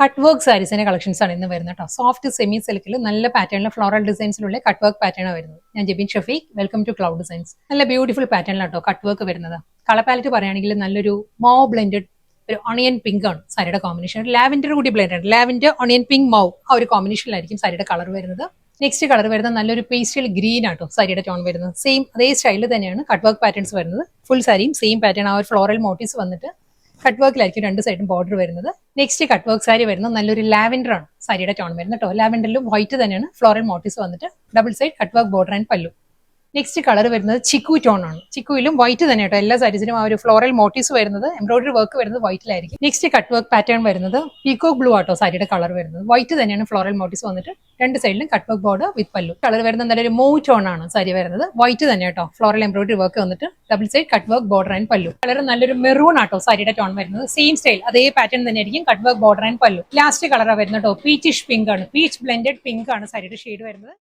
Cut work സാരീസിന്റെ collections ആണ് ഇന്ന് വരുന്നത് കേട്ടോ. സോഫ്റ്റ് സെമി സിൽക്കിൽ നല്ല പാറ്റേണിലെ ഫ്ലോറൽ ഡിസൈൻസിലുള്ള കട്ട് വർക്ക് പാറ്റേൺ ആണ് വരുന്നത്. ഞാൻ Jebin Shafeeq, welcome to Cloud Designs. നല്ല ബ്യൂട്ടിഫുൾ പാറ്റേണിലാട്ടോ കട്ട് വർക്ക് വരുന്നത്. കളർ പാലറ്റ് പറയുകയാണെങ്കിൽ നല്ലൊരു മൗ ബ്ലെൻഡഡ് ഒരു ഓണിയൻ പിങ്ക് ആണ് സാരിയുടെ കോമ്പിനേഷൻ. ലാവൻഡർ കൂടി ബ്ലെൻഡ് ആണ്. ലാവൻഡർ ഓണിയൻ പിങ്ക് മൗ ആ ഒരു കോമ്പിനേഷനിലായിരിക്കും സാരിയുടെ കളർ വരുന്നത്. നെക്സ്റ്റ് കളർ വരുന്നത് നല്ലൊരു പേസ്റ്റൽ ഗ്രീൻ ആട്ടോ സാരിയുടെ ടോൺ വരുന്നത്. സെയിം അതേ സ്റ്റൈലിൽ തന്നെയാണ് കട്ട് വർക്ക് പാറ്റേൺസ് വരുന്നത്. ഫുൾ സാരിയും സെയിം പാറ്റേൺ ആ ഒരു ഫ്ലോറൽ മോട്ടീവ്സ് വന്നിട്ട് കട്ട് വർക്കിലായിരിക്കും രണ്ട് സൈഡും ബോർഡർ വരുന്നത്. നെക്സ്റ്റ് കട്ട് വർക്ക് സാരി വരുന്നത് നല്ലൊരു ലാവൻഡർ ആണ് സാരിയുടെ ടോൺ വരുന്നത് കേട്ടോ. ലാവൻഡറിലും വൈറ്റ് തന്നെയാണ് ഫ്ലോറൽ മോട്ടീവ്സ് വന്നിട്ട് double side cut work border and പല്ലു. നെക്സ്റ്റ് കളർ വരുന്നത് ചിക്കു ടോൺ ആണ്. ചിക്കുയിലും വൈറ്റ് തന്നെ കേട്ടോ. എല്ലാ സാരീസിനും ആ ഒരു ഫ്ലോറൽ മോട്ടീവ്സ് വരുന്നത്, എംബ്രോയിഡറി വർക്ക് വരുന്നത് വൈറ്റിലായിരിക്കും. നെക്സ്റ്റ് കട്ട് വർക്ക് പാറ്റേൺ വരുന്നത് പീകോക്ക് ബ്ലൂ ആട്ടോ സാരിയുടെ കളർ വരുന്നത്. വൈറ്റ് തന്നെയാണ് ഫ്ലോറൽ മോട്ടീവ്സ് വന്നിട്ട് രണ്ട് സൈഡിലും കട്ട് വർക്ക് ബോർഡർ വിത്ത് പല്ലു. കളർ വരുന്നത് നല്ലൊരു മൂവ് ടോൺ ആണ് സാരി വരുന്നത്. വൈറ്റ് തന്നെ കേട്ടോ. ഫ്ലോറൽ എംബ്രോയിഡറി വർക്ക് വന്നിട്ട് double side cut work border and പല്ലു. കളർ നല്ലൊരു മെറൂൺ ആട്ടോ സാരിയുടെ ടോൺ വരുന്നത്. സെയിം സ്റ്റൈൽ അതേ പാറ്റേൺ തന്നെ ആയിരിക്കും കട്ട് വർക്ക് ബോർഡർ ആൻഡ് പല്ലു. ലാസ്റ്റ് കളർ വരുന്നത് കേട്ടോ പീച്ചിഷ് പിങ്ക് ആണ്. പീച്ച് ബ്ലെൻഡഡ് പിങ്ക് ആണ് സാരിയുടെ ഷെയ്ഡ് വരുന്നത്.